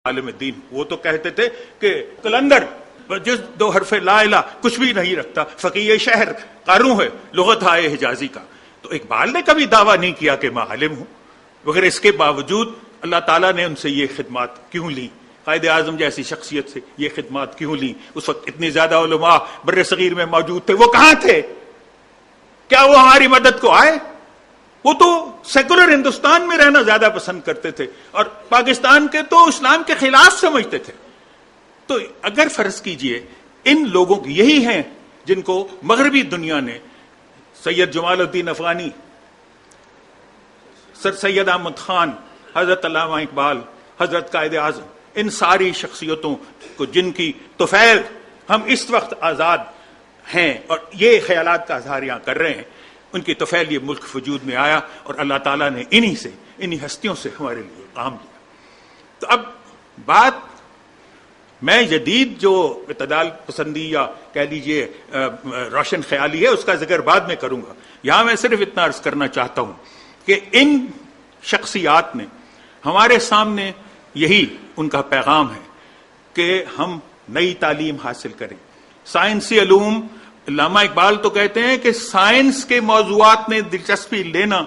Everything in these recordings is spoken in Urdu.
عالم دین وہ تو کہتے تھے کہ قلندر جس 2 حرف لا الہ کچھ بھی نہیں رکھتا، فقیہ شہر قاروں ہے لغت آئے حجازی کا. تو اقبال نے کبھی دعویٰ نہیں کیا کہ میں عالم ہوں، مگر اس کے باوجود اللہ تعالیٰ نے ان سے یہ خدمات کیوں لی، قائد اعظم جیسی شخصیت سے یہ خدمات کیوں لی. اس وقت اتنے زیادہ علماء بر صغیر میں موجود تھے، وہ کہاں تھے؟ کیا وہ ہماری مدد کو آئے؟ وہ تو سیکولر ہندوستان میں رہنا زیادہ پسند کرتے تھے اور پاکستان کے تو اسلام کے خلاف سمجھتے تھے. تو اگر فرض کیجئے ان لوگوں کی یہی ہیں جن کو مغربی دنیا نے سید جمال الدین افغانی، سر سید احمد خان، حضرت علامہ اقبال، حضرت قائد اعظم، ان ساری شخصیتوں کو جن کی طفیل ہم اس وقت آزاد ہیں اور یہ خیالات کا اظہار یہاں کر رہے ہیں، ان کی طفیل یہ ملک وجود میں آیا اور اللہ تعالیٰ نے انہی ہستیوں سے ہمارے لیے کام لیا. تو اب بات میں جدید جو اعتدال پسندی یا کہہ لیجئے روشن خیالی ہے اس کا ذکر بعد میں کروں گا. یہاں میں صرف اتنا عرض کرنا چاہتا ہوں کہ ان شخصیات نے ہمارے سامنے یہی ان کا پیغام ہے کہ ہم نئی تعلیم حاصل کریں. سائنسی علوم، علامہ اقبال تو کہتے ہیں کہ سائنس کے موضوعات میں دلچسپی لینا،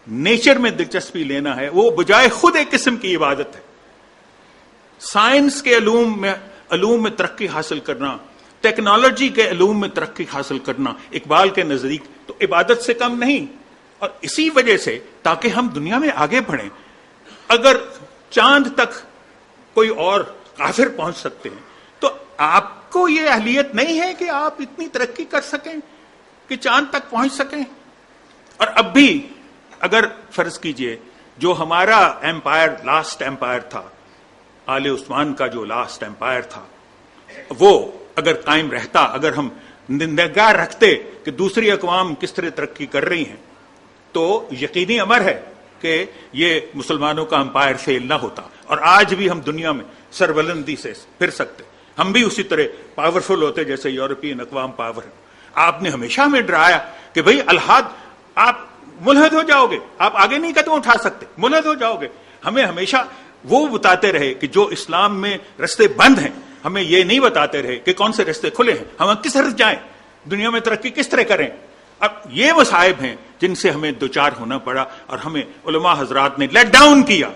نیچر میں دلچسپی لینا ہے، وہ بجائے خود ایک قسم کی عبادت ہے. سائنس کے علوم میں ترقی حاصل کرنا، ٹیکنالوجی کے علوم میں ترقی حاصل کرنا اقبال کے نزدیک تو عبادت سے کم نہیں. اور اسی وجہ سے تاکہ ہم دنیا میں آگے بڑھیں، اگر چاند تک کوئی اور کافر پہنچ سکتے ہیں تو آپ کو یہ اہلیت نہیں ہے کہ آپ اتنی ترقی کر سکیں کہ چاند تک پہنچ سکیں. اور اب بھی اگر فرض کیجئے جو ہمارا ایمپائر، لاسٹ ایمپائر تھا، آل عثمان کا جو لاسٹ ایمپائر تھا، وہ اگر قائم رہتا، اگر ہم نگاہ رکھتے کہ دوسری اقوام کس طرح ترقی کر رہی ہیں، تو یقینی امر ہے کہ یہ مسلمانوں کا امپائر فیل نہ ہوتا اور آج بھی ہم دنیا میں سربلندی سے پھر سکتے، ہم بھی اسی طرح پاورفل ہوتے جیسے یورپین اقوام پاور ہیں. آپ نے ہمیشہ ہمیں ڈرایا کہ بھئی الحاد آپ ملحد ہو جاؤ گے، آپ آگے نہیں قدم اٹھا سکتے، ملحد ہو جاؤ گے. ہمیں ہمیشہ وہ بتاتے رہے کہ جو اسلام میں رستے بند ہیں، ہمیں یہ نہیں بتاتے رہے کہ کون سے رستے کھلے ہیں، ہم کس طرح جائیں، دنیا میں ترقی کس طرح کریں. اب یہ مصائب ہیں جن سے ہمیں دوچار ہونا پڑا اور ہمیں علماء حضرات نے لیٹ ڈاؤن کیا.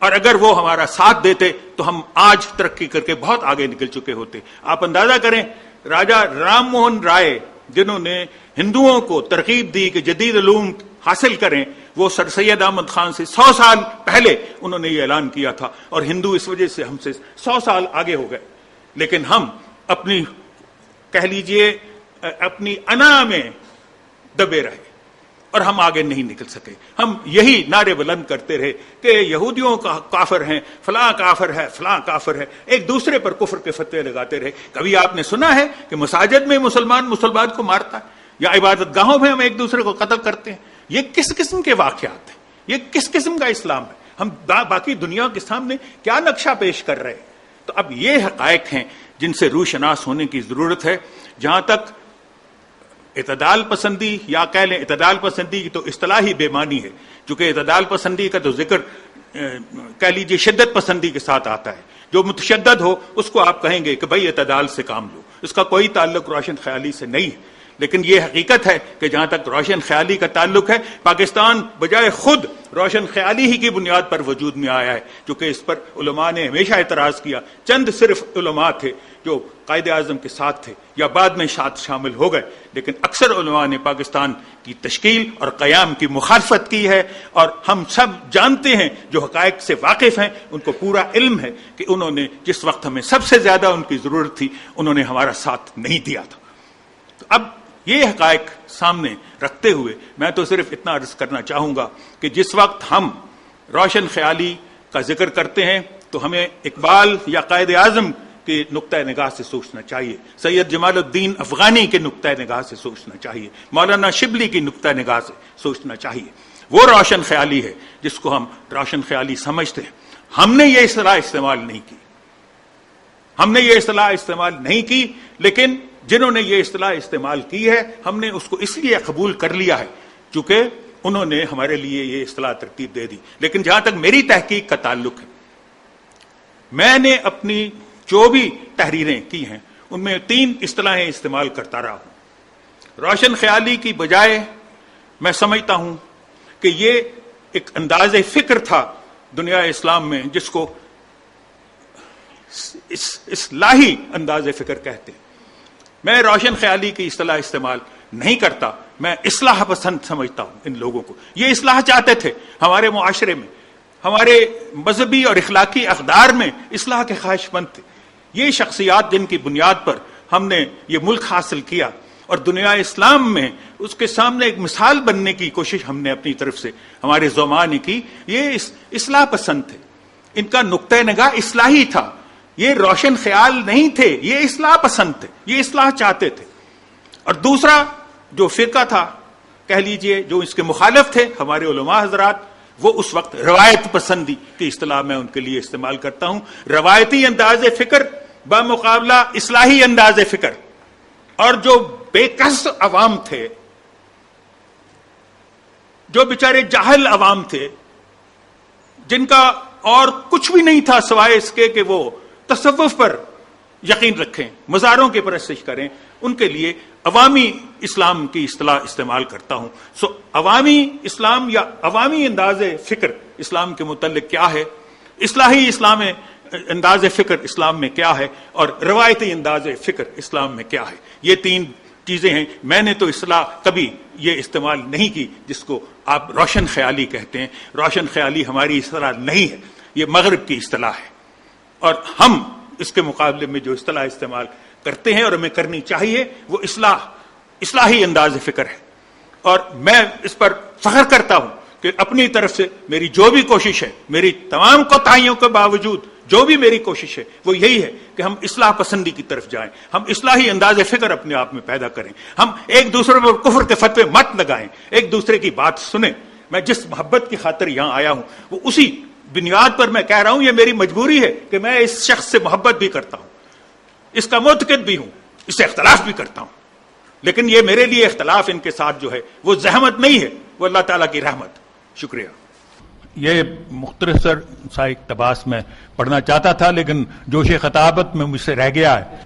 اور اگر وہ ہمارا ساتھ دیتے تو ہم آج ترقی کر کے بہت آگے نکل چکے ہوتے. آپ اندازہ کریں راجا رام موہن رائے جنہوں نے ہندوؤں کو ترغیب دی کہ جدید علوم حاصل کریں، وہ سر سید احمد خان سے 100 سال پہلے انہوں نے یہ اعلان کیا تھا اور ہندو اس وجہ سے ہم سے 100 سال آگے ہو گئے. لیکن ہم اپنی کہہ لیجئے اپنی انا میں دبے رہے اور ہم آگے نہیں نکل سکے. ہم یہی نعرے بلند کرتے رہے کہ یہودیوں کا کافر ہیں، فلاں کافر ہے، فلاں کافر ہے، ایک دوسرے پر کفر کے فتوے لگاتے رہے. کبھی آپ نے سنا ہے کہ مساجد میں مسلمان کو مارتا ہے یا عبادت گاہوں میں ہم ایک دوسرے کو قتل کرتے ہیں؟ یہ کس قسم کے واقعات ہیں؟ یہ کس قسم کا اسلام ہے؟ ہم باقی دنیا کے سامنے کیا نقشہ پیش کر رہے ہیں؟ تو اب یہ حقائق ہیں جن سے روشناس ہونے کی ضرورت ہے. جہاں تک اعتدال پسندی یا کہہ لیں اعتدال پسندی کی تو اصطلاحی بے معنی ہے، چونکہ اعتدال پسندی کا تو ذکر کہہ لیجیے شدت پسندی کے ساتھ آتا ہے. جو متشدد ہو اس کو آپ کہیں گے کہ بھائی اعتدال سے کام لو، اس کا کوئی تعلق روشن خیالی سے نہیں ہے. لیکن یہ حقیقت ہے کہ جہاں تک روشن خیالی کا تعلق ہے، پاکستان بجائے خود روشن خیالی ہی کی بنیاد پر وجود میں آیا ہے، چونکہ اس پر علماء نے ہمیشہ اعتراض کیا. چند صرف علماء تھے جو قائد اعظم کے ساتھ تھے یا بعد میں شامل ہو گئے، لیکن اکثر علماء نے پاکستان کی تشکیل اور قیام کی مخالفت کی ہے. اور ہم سب جانتے ہیں جو حقائق سے واقف ہیں، ان کو پورا علم ہے کہ انہوں نے جس وقت ہمیں سب سے زیادہ ان کی ضرورت تھی انہوں نے ہمارا ساتھ نہیں دیا تھا. تو اب یہ حقائق سامنے رکھتے ہوئے میں تو صرف اتنا عرض کرنا چاہوں گا کہ جس وقت ہم روشن خیالی کا ذکر کرتے ہیں تو ہمیں اقبال یا قائد اعظم کے نقطۂ نگاہ سے سوچنا چاہیے، سید جمال الدین افغانی کے نقطۂ نگاہ سے سوچنا چاہیے، مولانا شبلی کی نقطۂ نگاہ سے سوچنا چاہیے. وہ روشن خیالی ہے جس کو ہم روشن خیالی سمجھتے ہیں. ہم نے یہ اصطلاح استعمال نہیں کی، لیکن جنہوں نے یہ اصطلاح استعمال کی ہے ہم نے اس کو اس لیے قبول کر لیا ہے چونکہ انہوں نے ہمارے لیے یہ اصطلاح ترتیب دے دی. لیکن جہاں تک میری تحقیق کا تعلق ہے، میں نے اپنی جو بھی تحریریں کی ہیں ان میں 3 اصطلاحیں استعمال کرتا رہا ہوں۔ روشن خیالی کی بجائے میں سمجھتا ہوں کہ یہ ایک انداز فکر تھا دنیا اسلام میں جس کو اصلاحی انداز فکر کہتے ہیں۔ میں روشن خیالی کی اصطلاح استعمال نہیں کرتا، میں اصلاح پسند سمجھتا ہوں ان لوگوں کو۔ یہ اصلاح چاہتے تھے ہمارے معاشرے میں، ہمارے مذہبی اور اخلاقی اقدار میں اصلاح کے خواہش مند تھے۔ یہ شخصیات جن کی بنیاد پر ہم نے یہ ملک حاصل کیا اور دنیا اسلام میں اس کے سامنے ایک مثال بننے کی کوشش ہم نے اپنی طرف سے ہمارے زعماء نے کی، یہ اصلاح پسند تھے، ان کا نقطہ نگاہ اصلاحی تھا، یہ روشن خیال نہیں تھے، یہ اصلاح پسند تھے، یہ اصلاح چاہتے تھے۔ اور دوسرا جو فرقہ تھا کہہ لیجئے جو اس کے مخالف تھے ہمارے علماء حضرات، وہ اس وقت روایت پسندی کی اصطلاح میں ان کے لیے استعمال کرتا ہوں۔ روایتی انداز فکر بمقابلہ اصلاحی انداز فکر، اور جو بے کس عوام تھے، جو بیچارے جاہل عوام تھے، جن کا اور کچھ بھی نہیں تھا سوائے اس کے کہ وہ تصوف پر یقین رکھیں، مزاروں کی پرستش کریں، ان کے لیے عوامی اسلام کی اصطلاح استعمال کرتا ہوں۔ عوامی اسلام یا عوامی انداز فکر اسلام کے متعلق کیا ہے، اصلاحی اسلام انداز فکر اسلام میں کیا ہے، اور روایتی انداز فکر اسلام میں کیا ہے، یہ 3 چیزیں ہیں۔ میں نے تو اصلاح کبھی یہ استعمال نہیں کی جس کو آپ روشن خیالی کہتے ہیں۔ روشن خیالی ہماری اصطلاح نہیں ہے، یہ مغرب کی اصطلاح ہے، اور ہم اس کے مقابلے میں جو اصطلاح استعمال کرتے ہیں اور ہمیں کرنی چاہیے وہ اصلاحی انداز فکر ہے۔ اور میں اس پر فخر کرتا ہوں کہ اپنی طرف سے میری جو بھی کوشش ہے، میری تمام کوتاہیوں کے باوجود جو بھی میری کوشش ہے وہ یہی ہے کہ ہم اصلاح پسندی کی طرف جائیں، ہم اصلاحی انداز فکر اپنے آپ میں پیدا کریں، ہم ایک دوسرے پر کفر کے فتوے مت لگائیں، ایک دوسرے کی بات سنیں۔ میں جس محبت کی خاطر یہاں آیا ہوں وہ اسی بنیاد پر میں کہہ رہا ہوں، یہ میری مجبوری ہے کہ میں اس شخص سے محبت بھی کرتا ہوں، اس کا معتقد بھی ہوں، اس سے اختلاف بھی کرتا ہوں، لیکن یہ میرے لیے اختلاف ان کے ساتھ جو ہے وہ زحمت نہیں ہے، وہ اللہ تعالیٰ کی رحمت۔ شکریہ۔ یہ مختصر سا اقتباس میں پڑھنا چاہتا تھا لیکن جوش خطابت میں مجھ سے رہ گیا ہے۔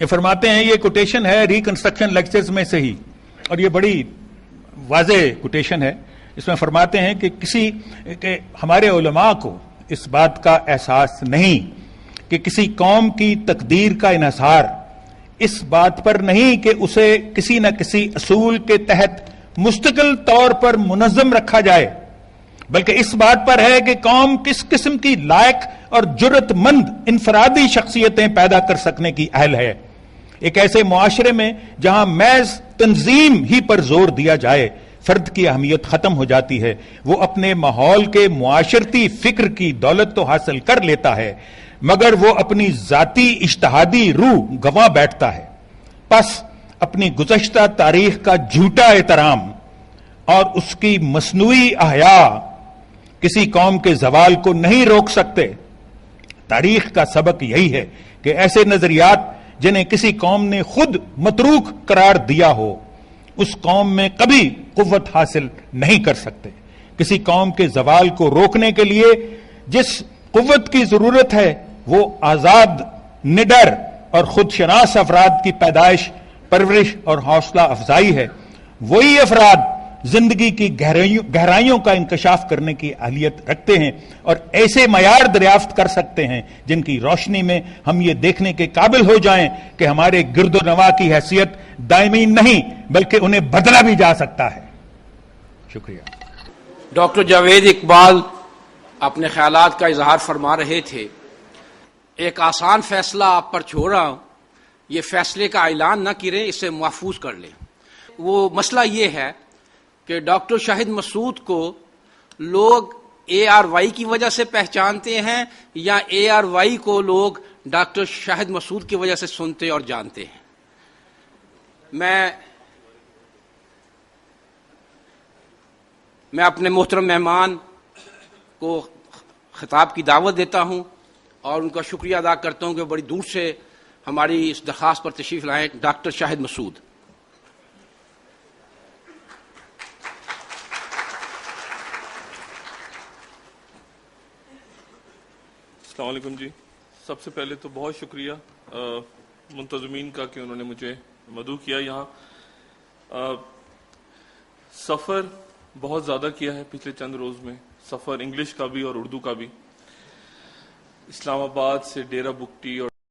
یہ فرماتے ہیں، یہ کوٹیشن ہے ریکنسٹرکشن لیکچرز میں سے ہی، اور یہ بڑی واضح کوٹیشن ہے۔ اس میں فرماتے ہیں کہ ہمارے علماء کو اس بات کا احساس نہیں کہ کسی قوم کی تقدیر کا انحصار اس بات پر نہیں کہ اسے کسی نہ کسی اصول کے تحت مستقل طور پر منظم رکھا جائے، بلکہ اس بات پر ہے کہ قوم کس قسم کی لائق اور جرت مند انفرادی شخصیتیں پیدا کر سکنے کی اہل ہے۔ ایک ایسے معاشرے میں جہاں محض تنظیم ہی پر زور دیا جائے فرد کی اہمیت ختم ہو جاتی ہے۔ وہ اپنے ماحول کے معاشرتی فکر کی دولت تو حاصل کر لیتا ہے مگر وہ اپنی ذاتی اجتہادی روح گنوا بیٹھتا ہے۔ پس اپنی گزشتہ تاریخ کا جھوٹا احترام اور اس کی مصنوعی احیاء کسی قوم کے زوال کو نہیں روک سکتے۔ تاریخ کا سبق یہی ہے کہ ایسے نظریات جنہیں کسی قوم نے خود متروک قرار دیا ہو اس قوم میں کبھی قوت حاصل نہیں کر سکتے۔ کسی قوم کے زوال کو روکنے کے لیے جس قوت کی ضرورت ہے وہ آزاد، نڈر اور خودشناس افراد کی پیدائش، پرورش اور حوصلہ افزائی ہے۔ وہی افراد زندگی کی گہرائیوں کا انکشاف کرنے کی اہلیت رکھتے ہیں اور ایسے معیار دریافت کر سکتے ہیں جن کی روشنی میں ہم یہ دیکھنے کے قابل ہو جائیں کہ ہمارے گرد و نواح کی حیثیت دائمی نہیں بلکہ انہیں بدلا بھی جا سکتا ہے۔ شکریہ۔ ڈاکٹر جاوید اقبال اپنے خیالات کا اظہار فرما رہے تھے۔ ایک آسان فیصلہ آپ پر چھوڑ رہا ہوں، یہ فیصلے کا اعلان نہ کریں، اسے محفوظ کر لیں۔ وہ مسئلہ یہ ہے کہ ڈاکٹر شاہد مسعود کو لوگ ARY کی وجہ سے پہچانتے ہیں یا ARY کو لوگ ڈاکٹر شاہد مسعود کی وجہ سے سنتے اور جانتے ہیں۔ میں اپنے محترم مہمان کو خطاب کی دعوت دیتا ہوں اور ان کا شکریہ ادا کرتا ہوں کہ بڑی دور سے ہماری اس درخواست پر تشریف لائیں۔ ڈاکٹر شاہد مسعود۔ السلام علیکم جی. سب سے پہلے تو بہت شکریہ منتظمین کا کہ انہوں نے مجھے مدعو کیا یہاں. سفر بہت زیادہ کیا ہے پچھلے چند روز میں، سفر انگلش کا بھی اور اردو کا بھی. اسلام آباد سے ڈیرہ بگٹی اور